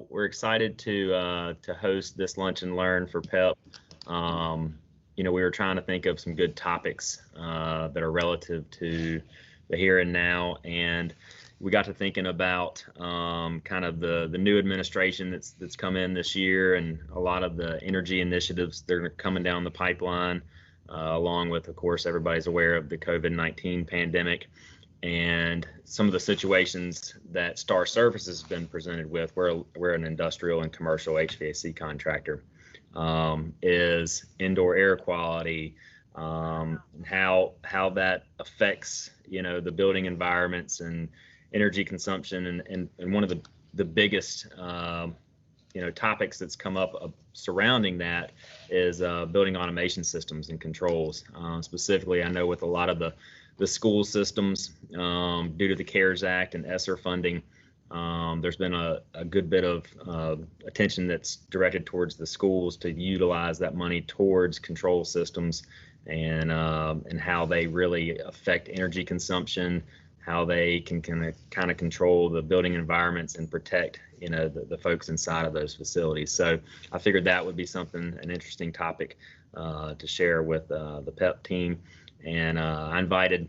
We're excited to host this Lunch and Learn for PEP. We were trying to think of some good topics that are relative to the here and now, and we got to thinking about kind of the new administration that's come in this year, and a lot of the energy initiatives that are coming down the pipeline, along with, of course, everybody's aware of the COVID-19 pandemic and some of the situations that Star Services has been presented with. We're an industrial and commercial HVAC contractor. Is indoor air quality, how that affects the building environments and energy consumption, and one of the biggest topics that's come up surrounding that is building automation systems and controls. Specifically, I know with a lot of the school systems, due to the CARES Act and ESSER funding, there's been a good bit of attention that's directed towards the schools to utilize that money towards control systems and how they really affect energy consumption, how they can kind of control the building environments and protect the folks inside of those facilities. So I figured that would be an interesting topic to share with the PEP team. And I invited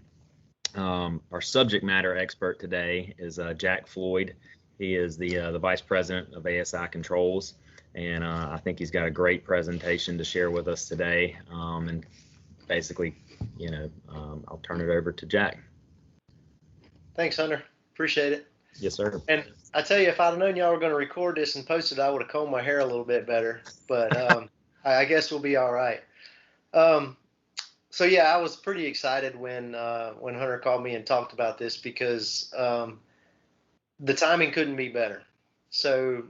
our subject matter expert today is Jack Floyd. He is the Vice President of ASI Controls, and I think he's got a great presentation to share with us today. And basically, I'll turn it over to Jack. Thanks, Hunter. Appreciate it. Yes, sir. And I tell you, if I'd have known y'all were going to record this and post it, I would have combed my hair a little bit better. But I guess we'll be all right. So yeah, I was pretty excited when Hunter called me and talked about this because the timing couldn't be better. So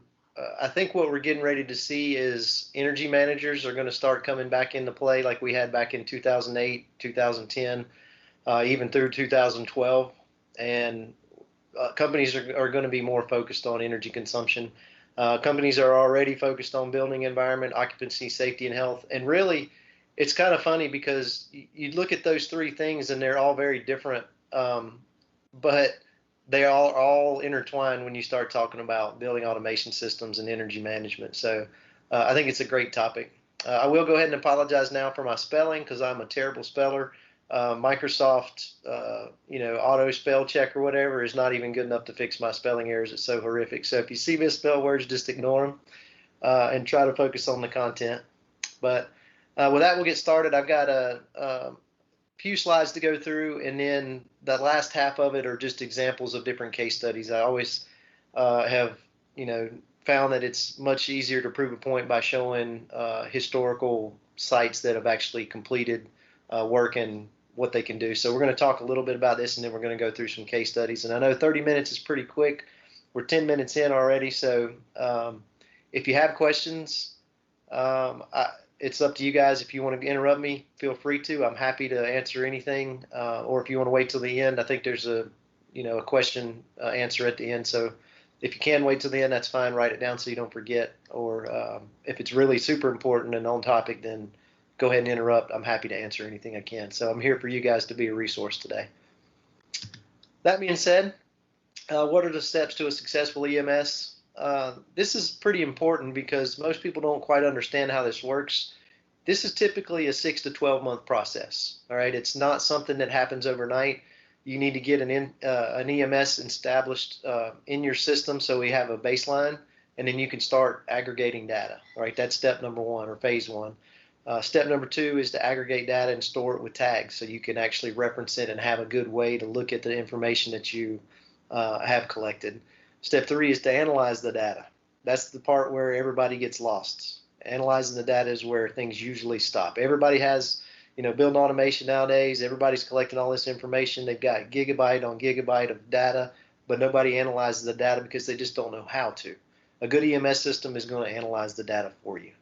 I think what we're getting ready to see is energy managers are going to start coming back into play like we had back in 2008, 2010, even through 2012. And companies are going to be more focused on energy consumption. Companies are already focused on building environment, occupancy, safety, and health. And really, it's kind of funny because you look at those three things and they're all very different, but they are all intertwined when you start talking about building automation systems and energy management. So I think it's a great topic. I will go ahead and apologize now for my spelling because I'm a terrible speller. Microsoft, auto spell check or whatever is not even good enough to fix my spelling errors. It's so horrific. So if you see misspelled words, just ignore them and try to focus on the content. But with that, we'll get started. I've got a few slides to go through, and then the last half of it are just examples of different case studies. I always have, found that it's much easier to prove a point by showing historical sites that have actually completed work and what they can do. So we're going to talk a little bit about this, and then we're going to go through some case studies. And I know 30 minutes is pretty quick. We're 10 minutes in already. So if you have questions, it's up to you guys. If you want to interrupt me, feel free to. I'm happy to answer anything. Or if you want to wait till the end, I think there's a question answer at the end. So if you can wait till the end, that's fine. Write it down so you don't forget. Or if it's really super important and on topic, then go ahead and interrupt. I'm happy to answer anything I can. So I'm here for you guys to be a resource today. That being said, what are the steps to a successful EMS? This is pretty important because most people don't quite understand how this works. This is typically a 6 to 12 month process. All right, it's not something that happens overnight. You need to get an EMS established in your system so we have a baseline, and then you can start aggregating data. All right, that's step number one, or phase one. Step number two is to aggregate data and store it with tags so you can actually reference it and have a good way to look at the information that you have collected. Step three is to analyze the data. That's the part where everybody gets lost. Analyzing the data is where things usually stop. Everybody has, building automation nowadays. Everybody's collecting all this information. They've got gigabyte on gigabyte of data, but nobody analyzes the data because they just don't know how to. A good EMS system is going to analyze the data for you.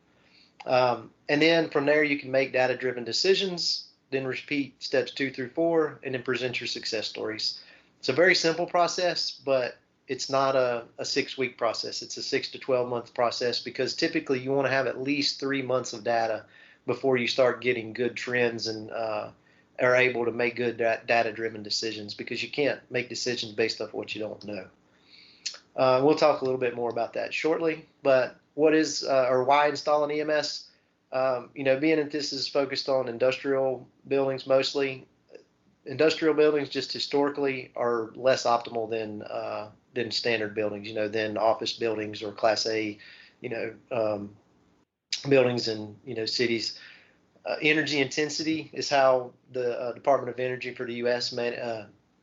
And then from there, you can make data-driven decisions, then repeat steps 2 through 4, and then present your success stories. It's a very simple process, but it's not a 6-week process. It's a 6 to 12 month process because typically you want to have at least 3 months of data before you start getting good trends and are able to make good data-driven decisions, because you can't make decisions based off what you don't know. We'll talk a little bit more about that shortly. But what is or why install an EMS? Being that this is focused on industrial buildings mostly, industrial buildings just historically are less optimal than standard buildings, than office buildings or Class A, buildings in cities. Energy intensity is how the Department of Energy for the U.S.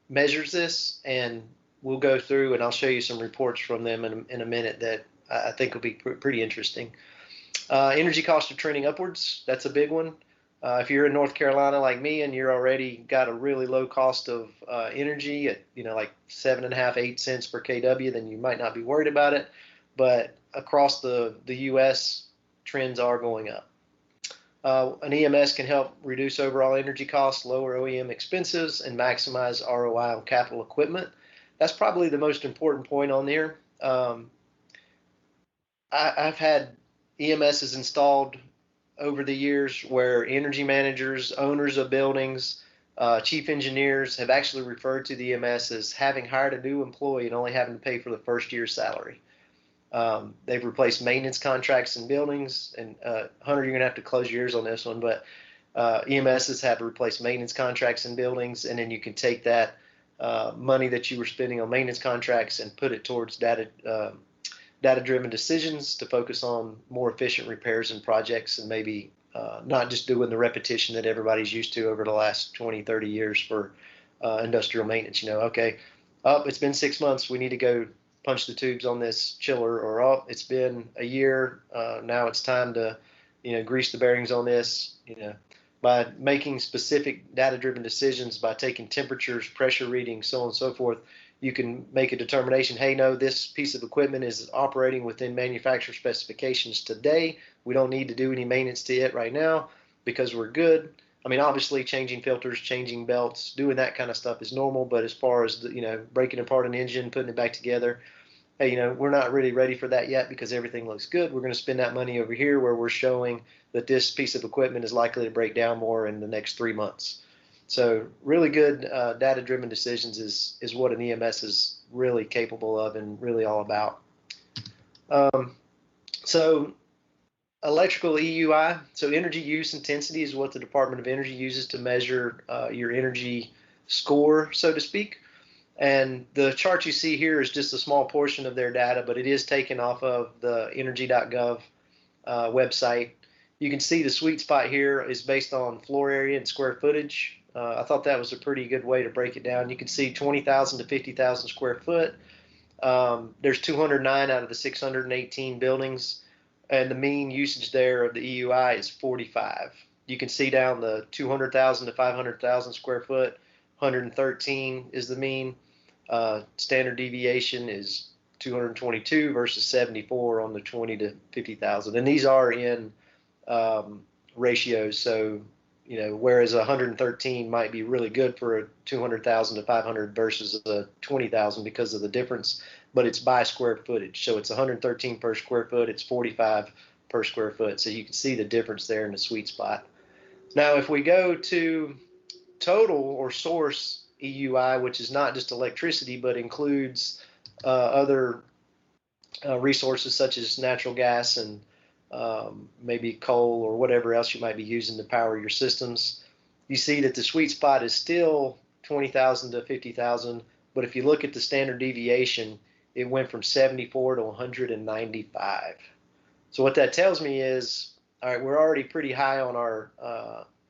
Measures this, and we'll go through and I'll show you some reports from them in a minute that I think will be pretty interesting. Energy costs are trending upwards. That's a big one. If you're in North Carolina like me and you're already got a really low cost of energy at like 7.5, 8 cents per kW, then you might not be worried about it. But across the U.S., trends are going up. An EMS can help reduce overall energy costs, lower OEM expenses, and maximize ROI on capital equipment. That's probably the most important point on there. I've had EMSs installed over the years where energy managers, owners of buildings, chief engineers have actually referred to the EMS as having hired a new employee and only having to pay for the first year's salary. They've replaced maintenance contracts in buildings, and Hunter, you're gonna have to close your ears on this one, but EMSs have replaced maintenance contracts in buildings, and then you can take that money that you were spending on maintenance contracts and put it towards data-driven decisions to focus on more efficient repairs and projects, and maybe not just doing the repetition that everybody's used to over the last 20, 30 years for industrial maintenance. Okay, it's been 6 months, we need to go punch the tubes on this chiller, or it's been a year, now it's time to grease the bearings on this. By making specific data-driven decisions, by taking temperatures, pressure readings, so on and so forth, you can make a determination, hey, no, this piece of equipment is operating within manufacturer specifications today. We don't need to do any maintenance to it right now because we're good. I mean, obviously changing filters, changing belts, doing that kind of stuff is normal, but as far as breaking apart an engine, putting it back together, hey, we're not really ready for that yet because everything looks good. We're going to spend that money over here where we're showing that this piece of equipment is likely to break down more in the next 3 months. So really good data-driven decisions is what an EMS is really capable of and really all about. So electrical EUI, so energy use intensity is what the Department of Energy uses to measure your energy score, so to speak. And the chart you see here is just a small portion of their data, but it is taken off of the energy.gov website. You can see the sweet spot here is based on floor area and square footage. I thought that was a pretty good way to break it down. You can see 20,000 to 50,000 square foot. There's 209 out of the 618 buildings, and the mean usage there of the EUI is 45. You can see down the 200,000 to 500,000 square foot, 113 is the mean. Standard deviation is 222 versus 74 on the 20 to 50,000, and these are in ratios. So whereas 113 might be really good for a 200,000 to 500 versus a 20,000 because of the difference, but it's by square footage. So it's 113 per square foot, it's 45 per square foot. So you can see the difference there in the sweet spot. Now, if we go to total or source EUI, which is not just electricity, but includes other resources such as natural gas and maybe coal or whatever else you might be using to power your systems, you see that the sweet spot is still 20,000 to 50,000. But if you look at the standard deviation, it went from 74 to 195. So what that tells me is, all right, we're already pretty high on our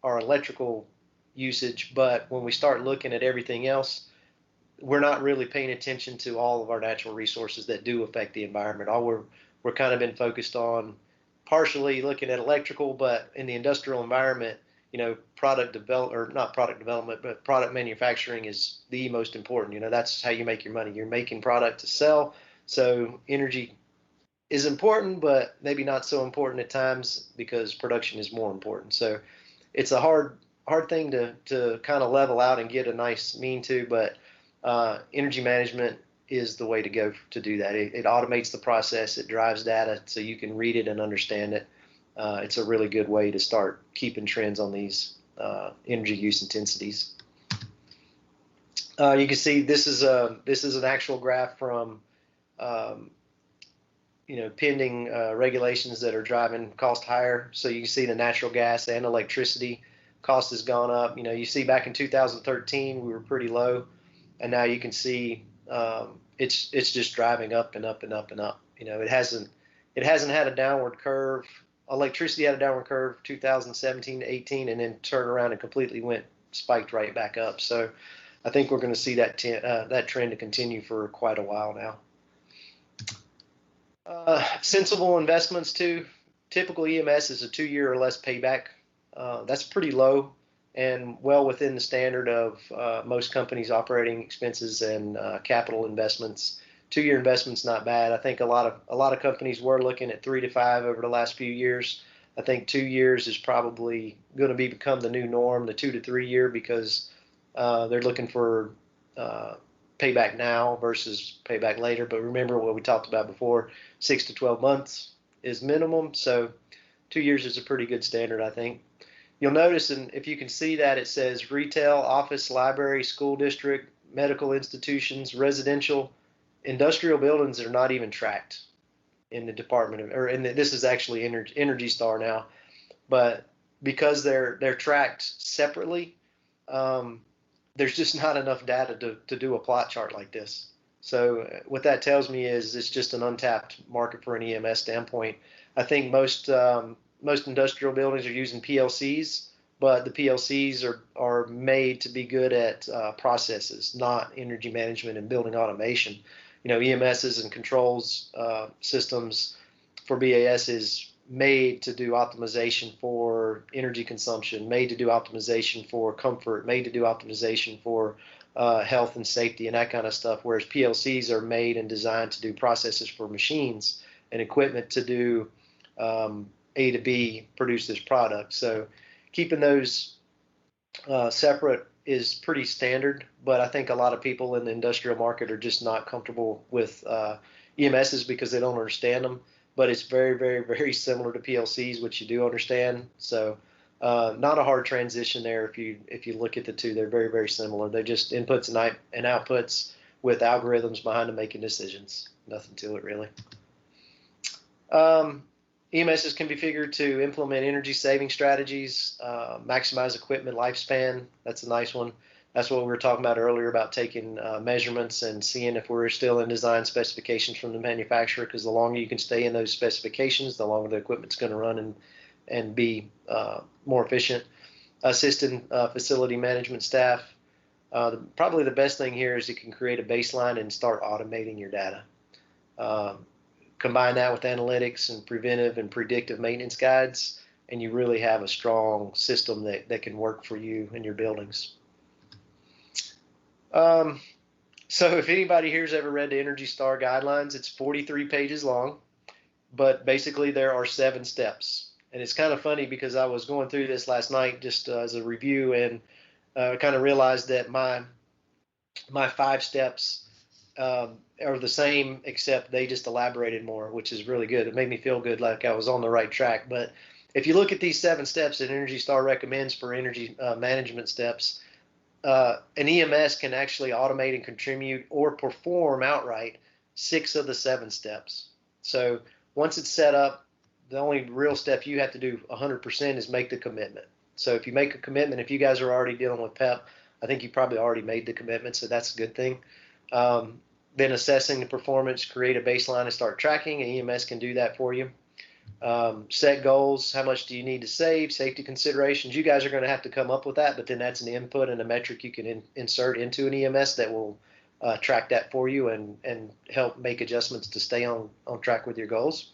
electrical usage, but when we start looking at everything else, we're not really paying attention to all of our natural resources that do affect the environment. All we're kind of been focused on partially looking at electrical, but in the industrial environment, product development, but product manufacturing is the most important. That's how you make your money. You're making product to sell. So energy is important, but maybe not so important at times because production is more important. So it's a hard thing to kind of level out and get a nice mean to, but energy management is the way to go to do that. It automates the process. It drives data so you can read it and understand it. It's a really good way to start keeping trends on these energy use intensities. You can see this is an actual graph from um, pending regulations that are driving cost higher. So you can see the natural gas and electricity cost has gone up. You see back in 2013 we were pretty low, and now you can see it's just driving up and up and up and up. It hasn't had a downward curve. Electricity had a downward curve 2017 to 18, and then turned around and completely spiked right back up. So I think we're going to see that trend to continue for quite a while now. Sensible investments too. Typical EMS is a 2-year or less payback. That's pretty low and well within the standard of most companies' operating expenses and capital investments. 2-year investment's not bad. I think a lot of companies were looking at 3 to 5 over the last few years. I think 2 years is probably going to become the new norm, the 2 to 3 year, because they're looking for payback now versus payback later. But remember what we talked about before, 6 to 12 months is minimum. So 2 years is a pretty good standard, I think. You'll notice, and if you can see that, it says retail, office, library, school district, medical institutions, residential, industrial buildings that are not even tracked in the department of, or this is actually Energy Star now, but because they're tracked separately, there's just not enough data to do a plot chart like this. So what that tells me is it's just an untapped market for an EMS standpoint. I think most industrial buildings are using PLCs, but the PLCs are made to be good at processes, not energy management and building automation. EMSs and controls systems for BAS is made to do optimization for energy consumption, made to do optimization for comfort, made to do optimization for health and safety and that kind of stuff, whereas PLCs are made and designed to do processes for machines and equipment to do A to B, produce this product. So keeping those separate is pretty standard, but I think a lot of people in the industrial market are just not comfortable with EMSs because they don't understand them. But it's very, very, very similar to PLCs, which you do understand. So not a hard transition there. If you look at the two, they're very, very similar. They're just inputs and outputs with algorithms behind them making decisions. Nothing to it really. EMSs can be configured to implement energy saving strategies, maximize equipment lifespan. That's a nice one. That's what we were talking about earlier about taking measurements and seeing if we're still in design specifications from the manufacturer, because the longer you can stay in those specifications, the longer the equipment's going to run and be more efficient. Assisting facility management staff. Probably the best thing here is you can create a baseline and start automating your data. Combine that with analytics and preventive and predictive maintenance guides, and you really have a strong system that can work for you and your buildings. So if anybody here's ever read the Energy Star Guidelines, it's 43 pages long, but basically there are 7 steps. And it's kind of funny because I was going through this last night just as a review and kind of realized that my 5 steps are the same, except they just elaborated more, which is really good. It made me feel good, like I was on the right track. But if you look at these 7 steps that Energy Star recommends for energy management steps, an EMS can actually automate and contribute or perform outright 6 of the 7 steps. So once it's set up, the only real step you have to do 100% is make the commitment. So if you make a commitment, if you guys are already dealing with PEP, I think you probably already made the commitment, so that's a good thing. Then assessing the performance, create a baseline and start tracking. An EMS can do that for you. Set goals. How much do you need to save? Safety considerations. You guys are going to have to come up with that, but then that's an input and a metric you can insert into an EMS that will track that for you and help make adjustments to stay on track with your goals.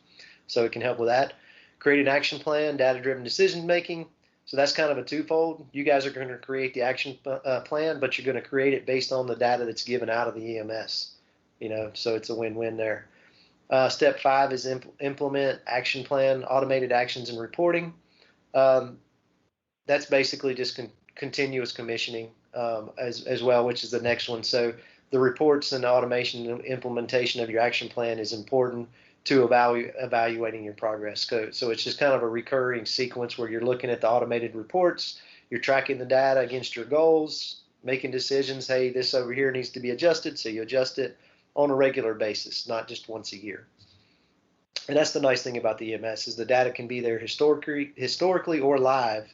So it can help with that. Create an action plan, data-driven decision making. So that's kind of a twofold. You guys are going to create the action plan, but you're going to create it based on the data that's given out of the EMS. So it's a win-win there. Step 5 is implement action plan, automated actions and reporting. That's basically just continuous commissioning as well, which is the next one. So the reports and automation and implementation of your action plan is important to evaluating your progress. So it's just kind of a recurring sequence where you're looking at the automated reports, you're tracking the data against your goals, making decisions. Hey, this over here needs to be adjusted, so you adjust it. on a regular basis, not just once a year. And that's the nice thing about the EMS is the data can be there historically or live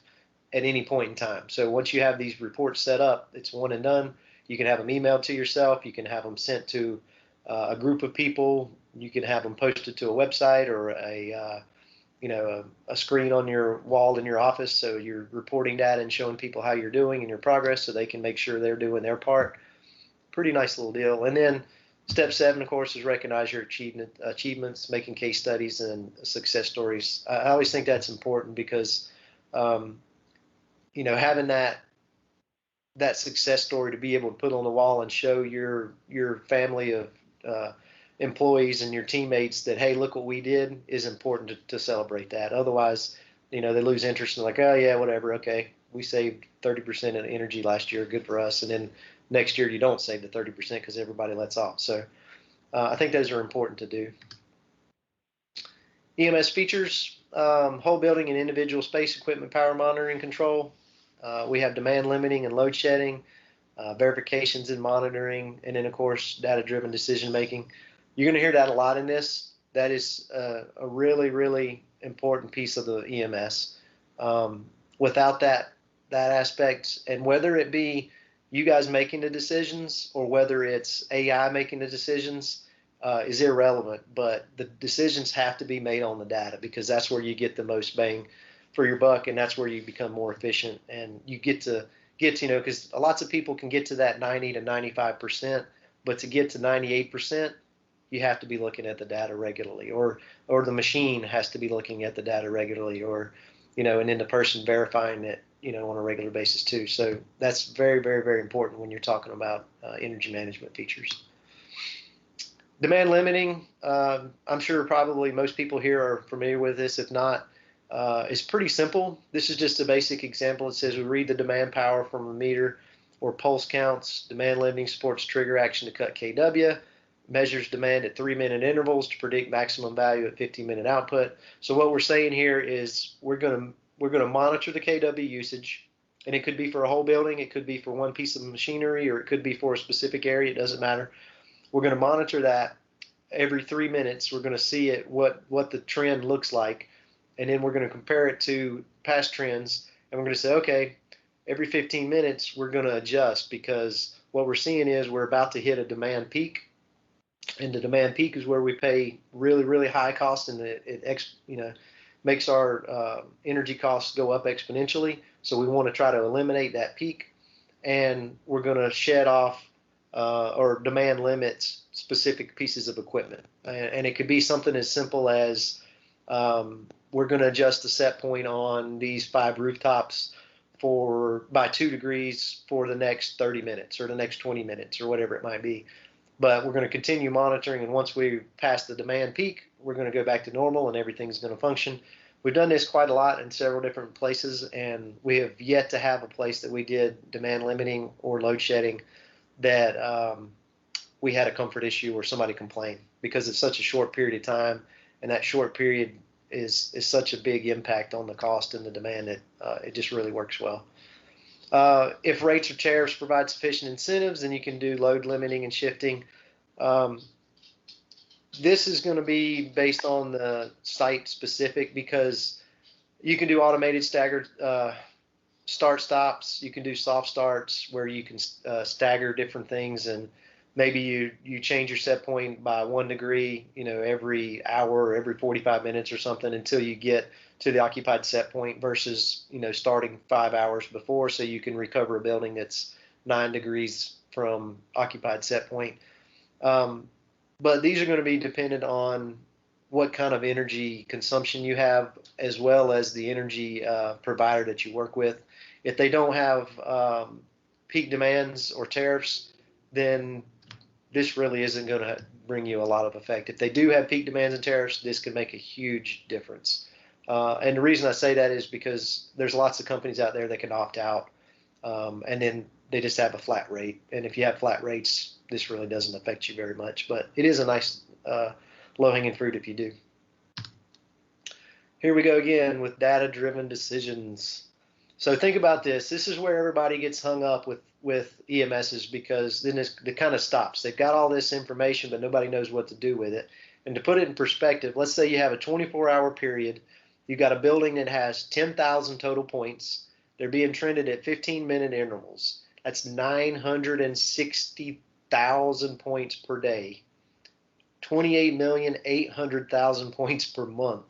at any point in time. So once you have these reports set up, it's one and done. You can have them emailed to yourself. You can have them sent to a group of people. You can have them posted to a website or a screen on your wall in your office. So you're reporting data and showing people how you're doing and your progress so they can make sure they're doing their part. Pretty nice little deal. And then step 7, of course, is recognize your achievements, making case studies and success stories. I always think that's important because, having that success story to be able to put on the wall and show your family of employees and your teammates that, hey, look what we did, is important to celebrate that. Otherwise, they lose interest and like, oh yeah, whatever. Okay, we saved 30% of energy last year. Good for us. And then next year you don't save the 30% because everybody lets off. So I think those are important to do. EMS features, whole building and individual space equipment power monitoring control. We have demand limiting and load shedding, verifications and monitoring, and then, of course, data-driven decision making. You're going to hear that a lot in this. That is a really, really important piece of the EMS. Without that aspect, and whether it be you guys making the decisions or whether it's AI making the decisions, is irrelevant. But the decisions have to be made on the data because that's where you get the most bang for your buck, and that's where you become more efficient, and you get to because lots of people can get to that 90 to 95%, but to get to 98%, you have to be looking at the data regularly, or the machine has to be looking at the data regularly, or and then the person verifying it on a regular basis too. So that's very, very, very important when you're talking about energy management features. Demand limiting, I'm sure probably most people here are familiar with this. If not, it's pretty simple. This is just a basic example. It says we read the demand power from a meter or pulse counts. Demand limiting supports trigger action to cut kW, measures demand at 3-minute intervals to predict maximum value at 15-minute output. So what we're saying here is we're going to monitor the kW usage, and it could be for a whole building, it could be for one piece of machinery, or it could be for a specific area. It doesn't matter. We're going to monitor that every 3 minutes. We're going to see what the trend looks like. And then we're going to compare it to past trends, and we're going to say, okay, every 15 minutes we're going to adjust because what we're seeing is we're about to hit a demand peak, and the demand peak is where we pay really, really high cost, and it makes our energy costs go up exponentially. So we want to try to eliminate that peak, and we're going to shed off or demand limits specific pieces of equipment, and it could be something as simple as we're going to adjust the set point on these 5 rooftops by 2 degrees for the next 30 minutes or the next 20 minutes or whatever it might be. But we're going to continue monitoring, and once we pass the demand peak, we're going to go back to normal and everything's going to function. We've done this quite a lot in several different places, and we have yet to have a place that we did demand limiting or load shedding that we had a comfort issue or somebody complained, because it's such a short period of time, and that short period is such a big impact on the cost and the demand that it just really works well. If rates or tariffs provide sufficient incentives, then you can do load limiting and shifting. This is going to be based on the site specific, because you can do automated staggered start stops. You can do soft starts where you can stagger different things, and maybe you change your set point by 1 degree, every hour or every 45 minutes or something until you get to the occupied set point versus, starting 5 hours before, so you can recover a building that's 9 degrees from occupied set point. But these are going to be dependent on what kind of energy consumption you have, as well as the energy provider that you work with. If they don't have peak demands or tariffs, then this really isn't going to bring you a lot of effect. If they do have peak demands and tariffs, this could make a huge difference. And the reason I say that is because there's lots of companies out there that can opt out, and then they just have a flat rate. And if you have flat rates, this really doesn't affect you very much. But it is a nice low-hanging fruit if you do. Here we go again with data-driven decisions. So think about this. This is where everybody gets hung up with with EMSs, because then it kind of stops. They've got all this information, but nobody knows what to do with it. And to put it in perspective, let's say you have a 24-hour period. You've got a building that has 10,000 total points. They're being trended at 15-minute intervals. That's 960,000 points per day. 28,800,000 points per month.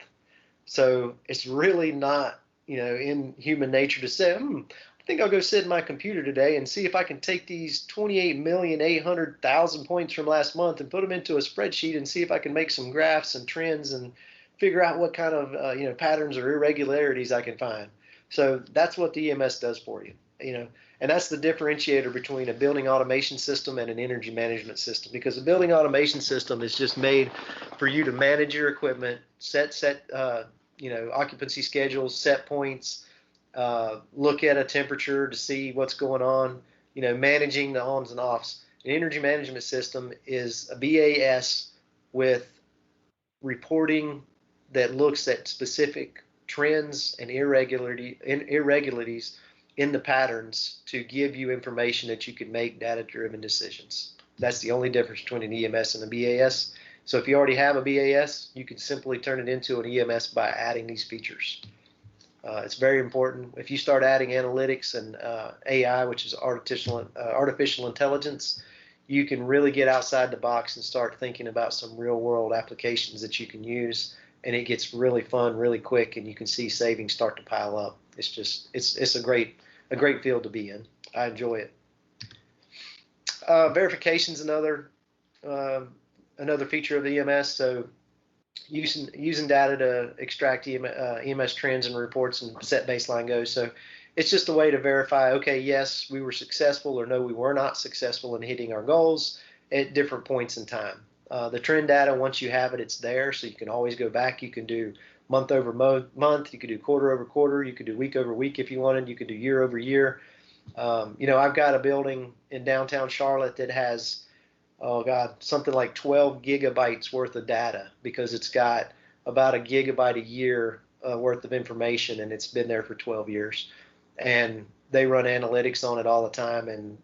So it's really not, in human nature to say, I think I'll go sit in my computer today and see if I can take these 28,800,000 points from last month and put them into a spreadsheet and see if I can make some graphs and trends and figure out what kind of patterns or irregularities I can find. So that's what the EMS does for you, and that's the differentiator between a building automation system and an energy management system, because a building automation system is just made for you to manage your equipment, set occupancy schedules, set points, look at a temperature to see what's going on, managing the ons and offs. An energy management system is a BAS with reporting that looks at specific trends and irregularities in the patterns to give you information that you can make data-driven decisions. That's the only difference between an EMS and a BAS. So if you already have a BAS, you can simply turn it into an EMS by adding these features. It's very important. If you start adding analytics and AI, which is artificial intelligence, you can really get outside the box and start thinking about some real-world applications that you can use, and it gets really fun really quick, and you can see savings start to pile up. It's a great field to be in. I enjoy it. Verification is another feature of EMS. So using data to extract EMS trends and reports and set baseline goals. So it's just a way to verify, okay, yes, we were successful, or no, we were not successful in hitting our goals at different points in time. The trend data, once you have it, it's there, so you can always go back. You can do month over month, you could do quarter over quarter, you could do week over week if you wanted, you could do year over year. I've got a building in downtown Charlotte that has, something like 12 gigabytes worth of data, because it's got about a gigabyte a year worth of information, and it's been there for 12 years. And they run analytics on it all the time, and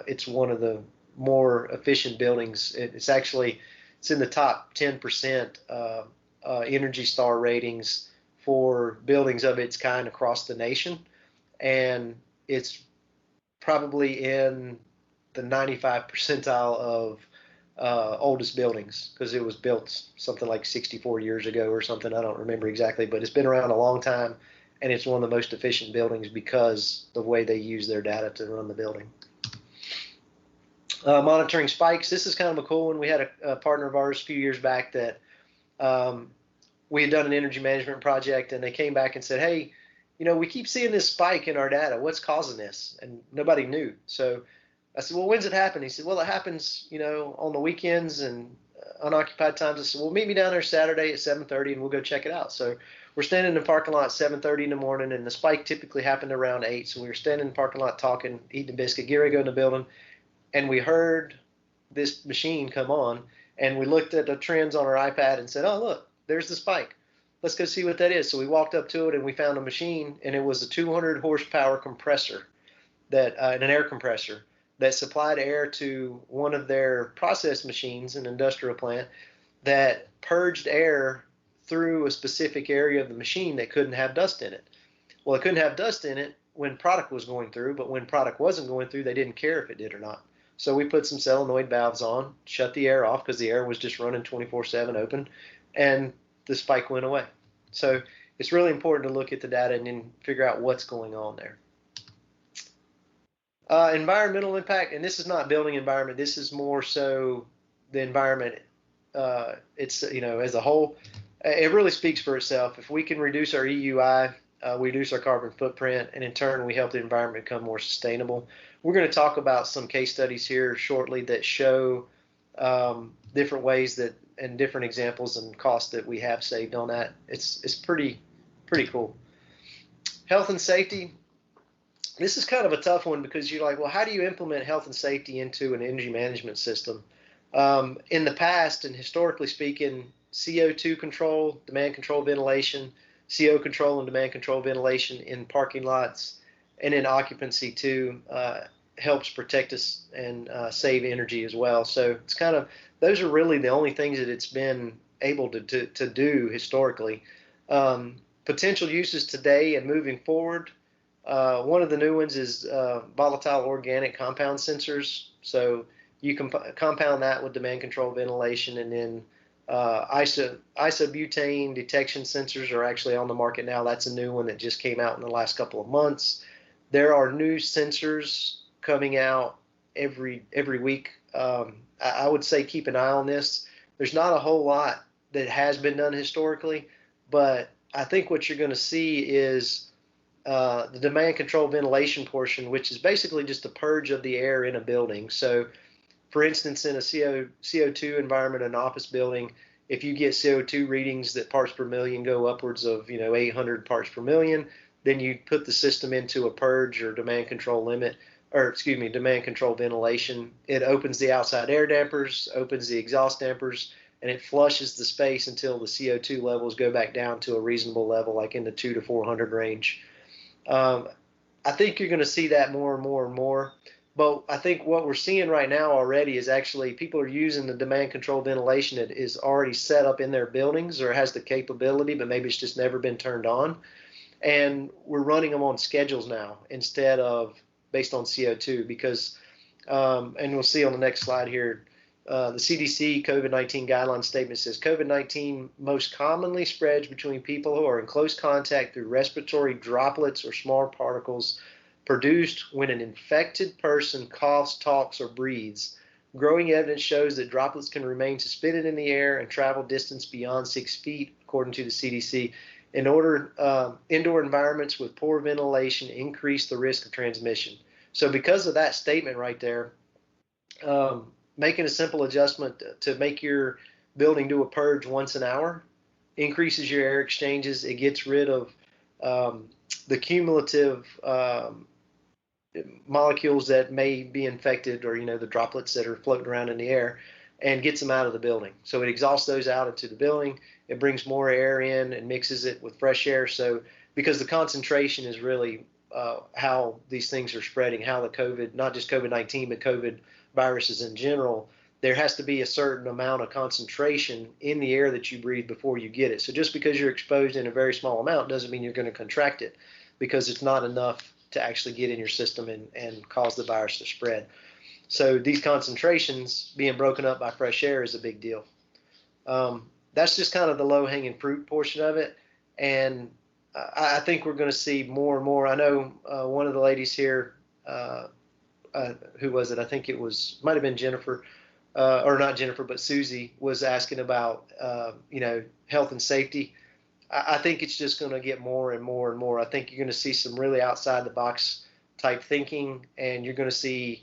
it's one of the more efficient buildings. It's in the top 10% Energy Star ratings for buildings of its kind across the nation, and it's probably in the 95th percentile of oldest buildings, because it was built something like 64 years ago or something. I don't remember exactly, but it's been around a long time, and it's one of the most efficient buildings because the way they use their data to run the building. Monitoring spikes. This is kind of a cool one. We had a partner of ours a few years back that we had done an energy management project, and they came back and said, hey, we keep seeing this spike in our data. What's causing this? And nobody knew. So I said, well, when's it happen? He said, well, it happens, on the weekends and unoccupied times. I said, well, meet me down there Saturday at 7:30 and we'll go check it out. So we're standing in the parking lot at 7:30 in the morning, and the spike typically happened around 8. So we were standing in the parking lot talking, eating a biscuit, get ready to go in the building, and we heard this machine come on, and we looked at the trends on our iPad and said, oh, look, there's the spike. Let's go see what that is. So we walked up to it, and we found a machine, and it was a 200 horsepower compressor, an air compressor that supplied air to one of their process machines, an industrial plant, that purged air through a specific area of the machine that couldn't have dust in it. Well, it couldn't have dust in it when product was going through, but when product wasn't going through, they didn't care if it did or not. So we put some solenoid valves on, shut the air off because the air was just running 24/7 open, and the spike went away. So it's really important to look at the data and then figure out what's going on there. Environmental impact, and this is not building environment. This is more so the environment. It's as a whole, it really speaks for itself. If we can reduce our EUI, we reduce our carbon footprint, and in turn we help the environment become more sustainable. We're going to talk about some case studies here shortly that show different ways that and different examples and costs that we have saved on that. It's pretty cool. Health and safety. This is kind of a tough one because you're like, well, how do you implement health and safety into an energy management system? In the past and historically speaking, CO2 control, demand control ventilation, CO control and demand control ventilation in parking lots, and in occupancy too, helps protect us and save energy as well. So it's kind of, those are really the only things that it's been able to do historically. Potential uses today and moving forward. One of the new ones is volatile organic compound sensors. So you can compound that with demand control ventilation, and then isobutane detection sensors are actually on the market now. That's a new one that just came out in the last couple of months. There are new sensors coming out every week. I would say keep an eye on this. There's not a whole lot that has been done historically, but I think what you're going to see is the demand control ventilation portion, which is basically just a purge of the air in a building. So, for instance, in a CO2 environment in an office building, if you get CO2 readings that parts per million go upwards of 800 parts per million, then you put the system into a purge or demand control demand control ventilation. It opens the outside air dampers, opens the exhaust dampers, and it flushes the space until the CO2 levels go back down to a reasonable level, like in the 200 to 400 range. I think you're going to see that more and more and more. But I think what we're seeing right now already is actually people are using the demand control ventilation that is already set up in their buildings or has the capability, but maybe it's just never been turned on. And we're running them on schedules now instead of based on CO2 because, and we'll see on the next slide here, the CDC COVID-19 guideline statement says COVID-19 most commonly spreads between people who are in close contact through respiratory droplets or small particles produced when an infected person coughs, talks, or breathes. Growing evidence shows that droplets can remain suspended in the air and travel distance beyond 6 feet, according to the CDC. Indoor environments with poor ventilation increase the risk of transmission. So because of that statement right there, making a simple adjustment to make your building do a purge once an hour increases your air exchanges. It gets rid of the cumulative molecules that may be infected, or the droplets that are floating around in the air, and gets them out of the building. So it exhausts those out into the building. It brings more air in and mixes it with fresh air. So because the concentration is really how these things are spreading, how the COVID, not just COVID-19, but COVID viruses in general, there has to be a certain amount of concentration in the air that you breathe before you get it. So just because you're exposed in a very small amount doesn't mean you're going to contract it, because it's not enough to actually get in your system and cause the virus to spread. So these concentrations being broken up by fresh air is a big deal. That's just kind of the low-hanging fruit portion of it. And I think we're going to see more and more. I know one of the ladies here, who was it? I think it might have been Jennifer, or not Jennifer, but Susie was asking about, health and safety. I think it's just going to get more and more and more. I think you're going to see some really outside the box type thinking, and you're going to see,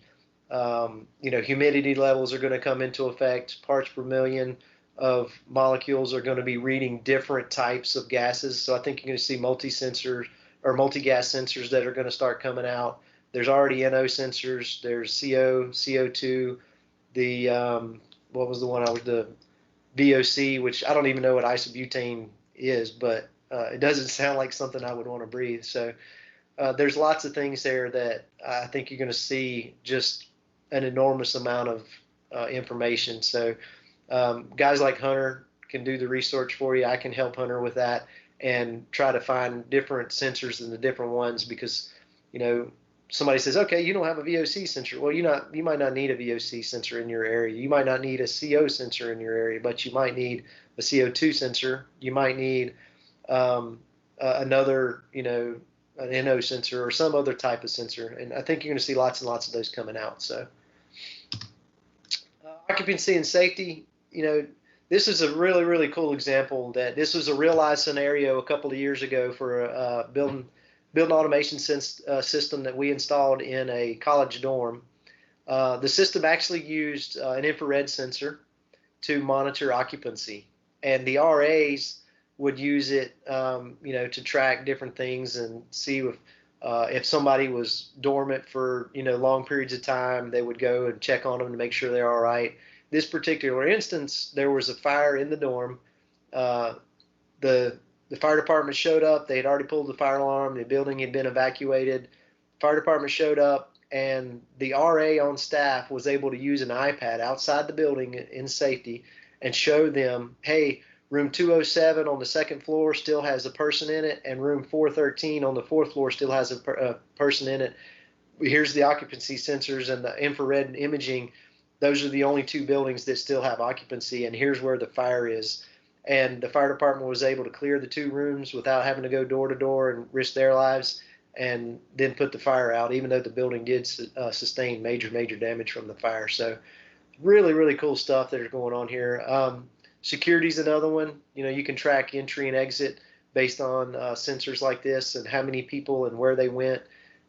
humidity levels are going to come into effect. Parts per million of molecules are going to be reading different types of gases. So I think you're going to see multi-sensors or multi-gas sensors that are going to start coming out. There's already NO sensors. There's CO, CO2. The what was the one the VOC, which I don't even know what isobutane is, but it doesn't sound like something I would want to breathe. So there's lots of things there that I think you're going to see just an enormous amount of information. So guys like Hunter can do the research for you. I can help Hunter with that and try to find different sensors in the different ones, because somebody says, okay, you don't have a VOC sensor. Well, you might not need a VOC sensor in your area. You might not need a CO sensor in your area, but you might need a CO2 sensor. You might need another, an NO sensor or some other type of sensor. And I think you're going to see lots and lots of those coming out. So occupancy and safety, this is a really, really cool example that this was a real life scenario a couple of years ago for a building automation system that we installed in a college dorm. The system actually used an infrared sensor to monitor occupancy, and the RAs would use it, to track different things and see if somebody was dormant for long periods of time. They would go and check on them to make sure they're all right. This particular instance, there was a fire in the dorm. The fire department showed up. They had already pulled the fire alarm. The building had been evacuated. Fire department showed up, and the RA on staff was able to use an iPad outside the building in safety and show them, hey, room 207 on the second floor still has a person in it, and room 413 on the fourth floor still has a person in it. Here's the occupancy sensors and the infrared imaging. Those are the only two buildings that still have occupancy, and here's where the fire is. And the fire department was able to clear the two rooms without having to go door to door and risk their lives, and then put the fire out, even though the building did sustain major damage from the fire. So really cool stuff that is going on here. Security's another one. You know, you can track entry and exit based on sensors like this and how many people and where they went.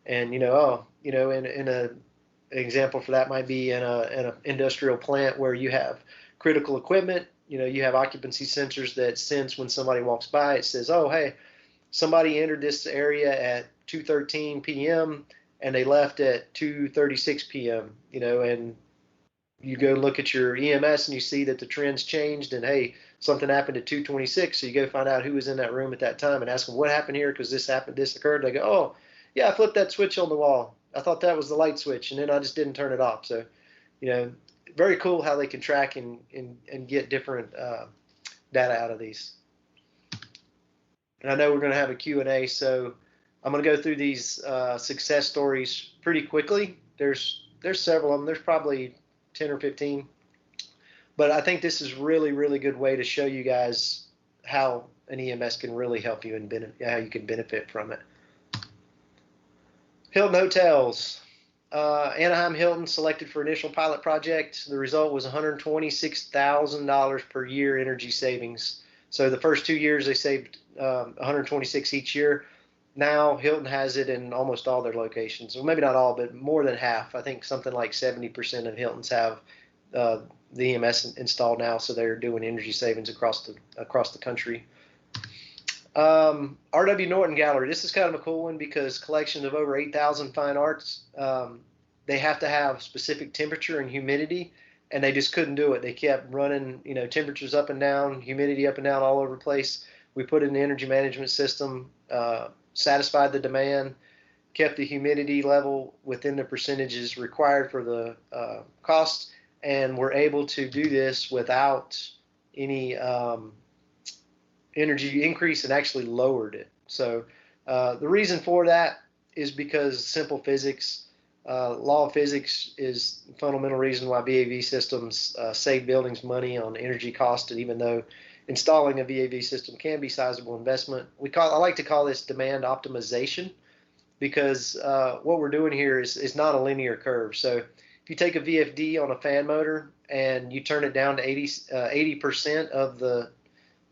And, in an example for that might be in an industrial plant where you have critical equipment. You have occupancy sensors that sense when somebody walks by. It says, oh, hey, somebody entered this area at 2:13 p.m. and they left at 2:36 p.m., and you go look at your EMS and you see that the trend's changed, and hey, something happened at 2:26. So you go find out who was in that room at that time and ask them what happened here, because this occurred. They go, oh, yeah, I flipped that switch on the wall. I thought that was the light switch, and then I just didn't turn it off. So, very cool how they can track and get different data out of these. And I know we're going to have a Q&A, so I'm going to go through these success stories pretty quickly. There's several of them. There's probably 10 or 15. But I think this is really good way to show you guys how an EMS can really help you and how you can benefit from it. Hilton Hotels. Anaheim Hilton selected for initial pilot project. The result was $126,000 per year energy savings. So the first 2 years they saved $126 each year. Now Hilton has it in almost all their locations. Well, maybe not all, but more than half. I think something like 70% of Hiltons have the EMS installed now, so they're doing energy savings across the country. RW Norton Gallery. This is kind of a cool one because collection of over 8,000 fine arts. They have to have specific temperature and humidity, and they just couldn't do it. They kept running, temperatures up and down, humidity up and down all over the place. We put in the energy management system, satisfied the demand, kept the humidity level within the percentages required for the cost, and we're able to do this without any energy increase, and actually lowered it. So the reason for that is because simple physics. Law of physics is the fundamental reason why VAV systems save buildings money on energy cost, and even though installing a VAV system can be sizable investment, I like to call this demand optimization, because what we're doing here is not a linear curve. So if you take a VFD on a fan motor and you turn it down to 80% of the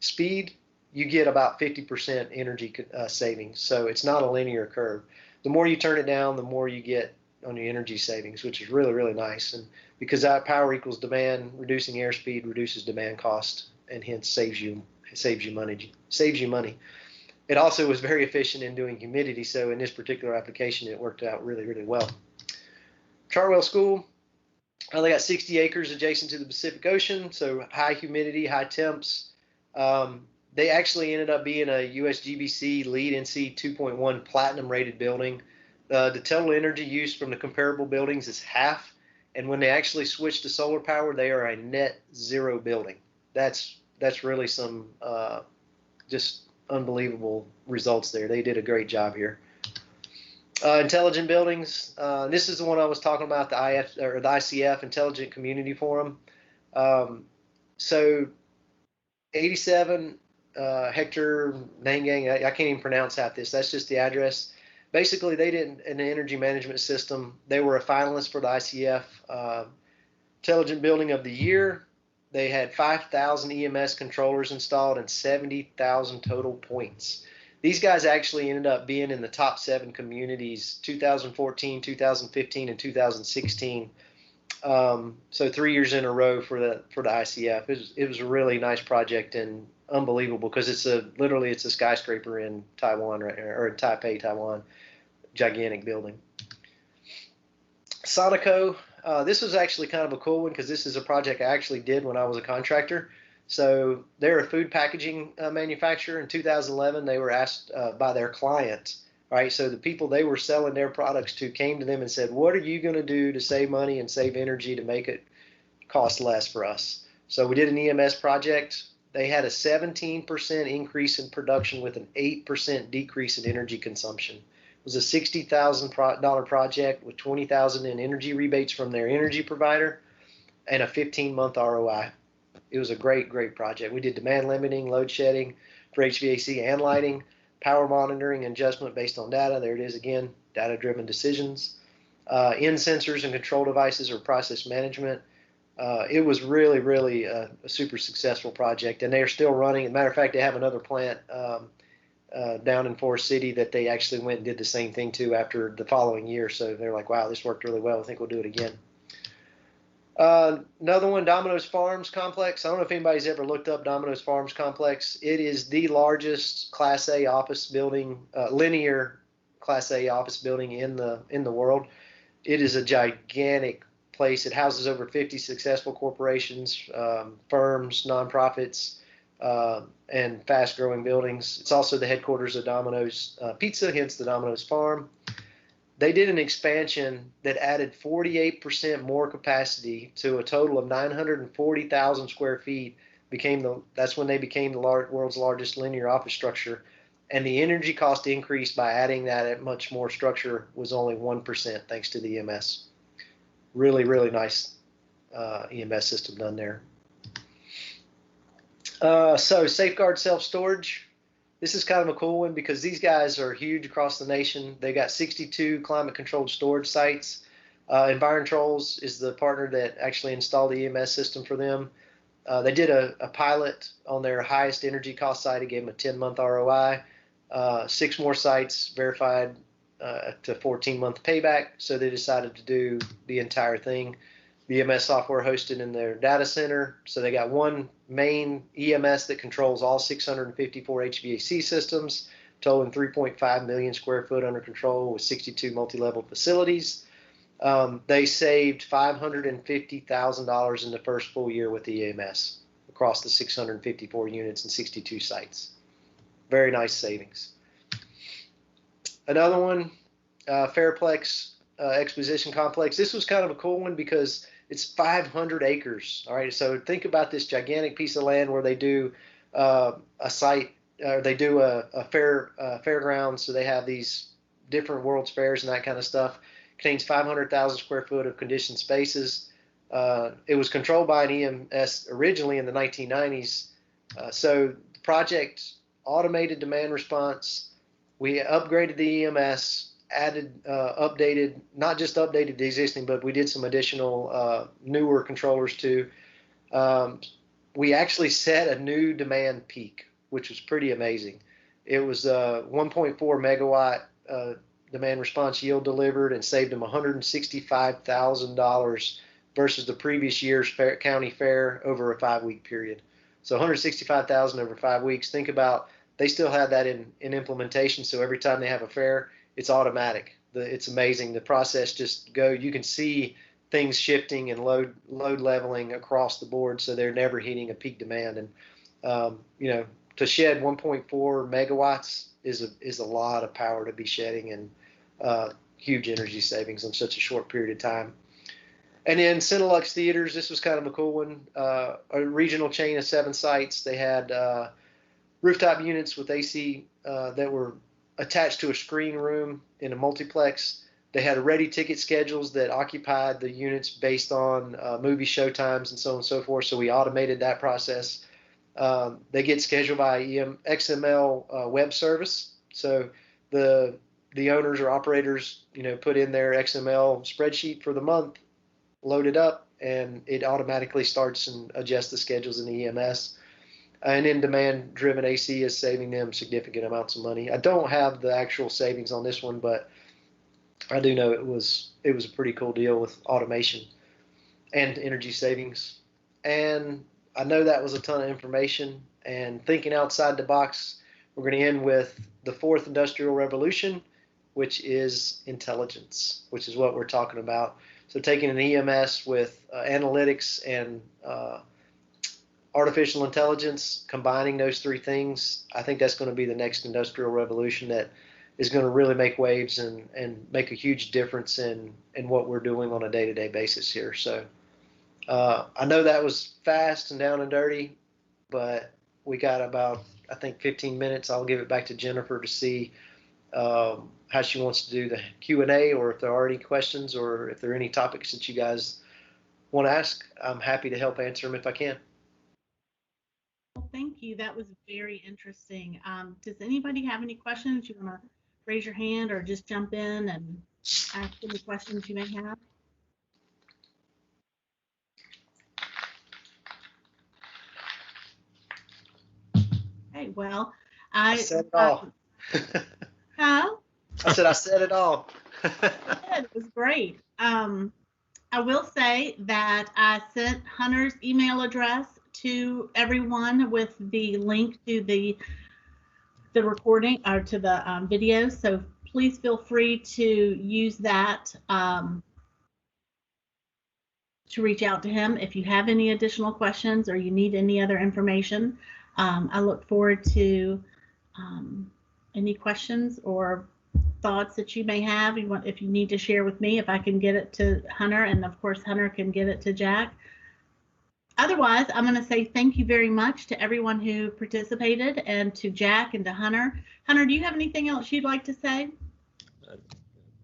speed, you get about 50% energy savings. So it's not a linear curve. The more you turn it down, the more you get on your energy savings, which is really nice. And because that power equals demand, reducing airspeed reduces demand cost, and hence saves you money. It also was very efficient in doing humidity, so in this particular application it worked out really well. Chartwell School, they got 60 acres adjacent to the Pacific Ocean, so high humidity, high temps. They actually ended up being a USGBC LEED NC 2.1 platinum rated building. The total energy use from the comparable buildings is half, and when they actually switch to solar power, they are a net zero building. That's really some just unbelievable results there. They did a great job here. Intelligent buildings. This is the one I was talking about, the ICF, Intelligent Community Forum. So 87 Hector Nangang, I can't even pronounce half this. That's just the address. Basically, they did an energy management system. They were a finalist for the ICF Intelligent Building of the Year. They had 5,000 EMS controllers installed and 70,000 total points. These guys actually ended up being in the top 7 communities, 2014, 2015, and 2016. So 3 years in a row for the ICF. It was a really nice project and unbelievable, because it's literally a skyscraper in Taiwan right now, or in Taipei, Taiwan. Gigantic building. Sonico. This was actually kind of a cool one, because this is a project I actually did when I was a contractor. So they're a food packaging manufacturer. In 2011, they were asked by their client, All right, so the people they were selling their products to came to them and said, what are you going to do to save money and save energy to make it cost less for us? So we did an EMS project. They had a 17% increase in production with an 8% decrease in energy consumption. It was a $60,000 project with $20,000 in energy rebates from their energy provider and a 15-month ROI. It was a great, great project. We did demand limiting, load shedding for HVAC and lighting, power monitoring and adjustment based on data. There it is again, data-driven decisions. In sensors and control devices or process management. It was really, really a super successful project, and they are still running. As a matter of fact, they have another plant down in Forest City that they actually went and did the same thing to after the following year. So they're like, wow, this worked really well. I think we'll do it again. Another one, Dominos Farms Complex. I don't know if anybody's ever looked up Dominos Farms Complex. It is the largest Class A office building, linear Class A office building in the world. It is a gigantic place. It houses over 50 successful corporations, firms, nonprofits, and fast-growing buildings. It's also the headquarters of Domino's Pizza, hence the Domino's Farm. They did an expansion that added 48% more capacity to a total of 940,000 square feet. That's when they became the world's largest linear office structure. And the energy cost increase by adding that much more structure was only 1% thanks to the EMS. Really, really nice EMS system done there. So Safeguard Self-Storage. This is kind of a cool one because these guys are huge across the nation. They got 62 climate-controlled storage sites. Environtrolls is the partner that actually installed the EMS system for them. They did a pilot on their highest energy cost site. It gave them a 10-month ROI. 6 more sites verified to 14-month payback. So they decided to do the entire thing. The EMS software hosted in their data center. So they got one main EMS that controls all 654 HVAC systems, totaling 3.5 million square foot under control with 62 multi-level facilities. They saved $550,000 in the first full year with the EMS across the 654 units and 62 sites. Very nice savings. Another one, Fairplex Exposition Complex. This was kind of a cool one because it's 500 acres. All right, so think about this gigantic piece of land where they do a site, or they do a fairground. So they have these different World's Fairs and that kind of stuff. Contains 500,000 square foot of conditioned spaces. It was controlled by an EMS originally in the 1990s. So the project automated demand response. We upgraded the EMS, added, updated, not just updated the existing, but we did some additional newer controllers too. We actually set a new demand peak, which was pretty amazing. It was 1.4 megawatt demand response yield delivered and saved them $165,000 versus the previous year's county fair over a 5-week period. So $165,000 over 5 weeks. Think about, they still have that in implementation. So every time they have a fair, it's automatic. It's amazing. The process just you can see things shifting and load leveling across the board. So they're never hitting a peak demand. And, to shed 1.4 megawatts is a lot of power to be shedding, and huge energy savings in such a short period of time. And then Cinelux Theaters, this was kind of a cool one. A regional chain of 7 sites. They had rooftop units with AC that were attached to a screen room in a multiplex. They had ready ticket schedules that occupied the units based on movie show times and so on and so forth. So we automated that process. They get scheduled by XML web service. So the owners or operators, put in their XML spreadsheet for the month, load it up, and it automatically starts and adjusts the schedules in the EMS. And then demand-driven AC is saving them significant amounts of money. I don't have the actual savings on this one, but I do know it was a pretty cool deal with automation and energy savings. And I know that was a ton of information. And thinking outside the box, we're going to end with the 4th industrial revolution, which is intelligence, which is what we're talking about. So taking an EMS with analytics and artificial intelligence, combining those 3 things, I think that's going to be the next industrial revolution that is going to really make waves and make a huge difference in what we're doing on a day-to-day basis here. So I know that was fast and down and dirty, but we got about, I think, 15 minutes. I'll give it back to Jennifer to see how she wants to do the Q&A, or if there are any questions, or if there are any topics that you guys want to ask. I'm happy to help answer them if I can. Well, thank you. That was very interesting. Does anybody have any questions? You want to raise your hand or just jump in and ask any questions you may have? Okay, well, I said it all. Huh? I said I said it all. It was great. I will say that I sent Hunter's email address to everyone with the link to the recording, or to the video. So please feel free to use that to reach out to him if you have any additional questions or you need any other information. I look forward to any questions or thoughts that you may have. If you need to share with me, if I can get it to Hunter, and of course Hunter can get it to Jack. Otherwise, I'm going to say thank you very much to everyone who participated, and to Jack and to Hunter. Hunter, do you have anything else you'd like to say?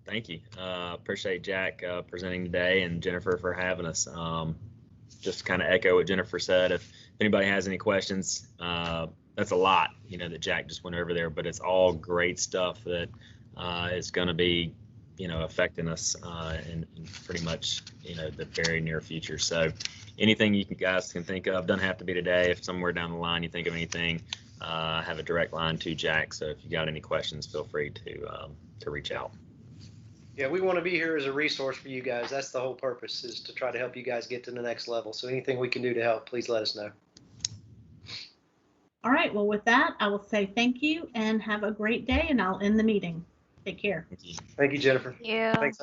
Thank you. Appreciate Jack presenting today, and Jennifer for having us. Just to kind of echo what Jennifer said, if anybody has any questions, that's a lot, that Jack just went over there, but it's all great stuff that is going to be, affecting us in pretty much, the very near future. So anything you guys can think of, doesn't have to be today. If somewhere down the line you think of anything, have a direct line to Jack. So if you got any questions, feel free to reach out. Yeah, we want to be here as a resource for you guys. That's the whole purpose, is to try to help you guys get to the next level. So anything we can do to help, please let us know. All right. Well, with that, I will say thank you and have a great day, and I'll end the meeting. Take care. Thank you. Thank you, Jennifer. Yeah. Thanks.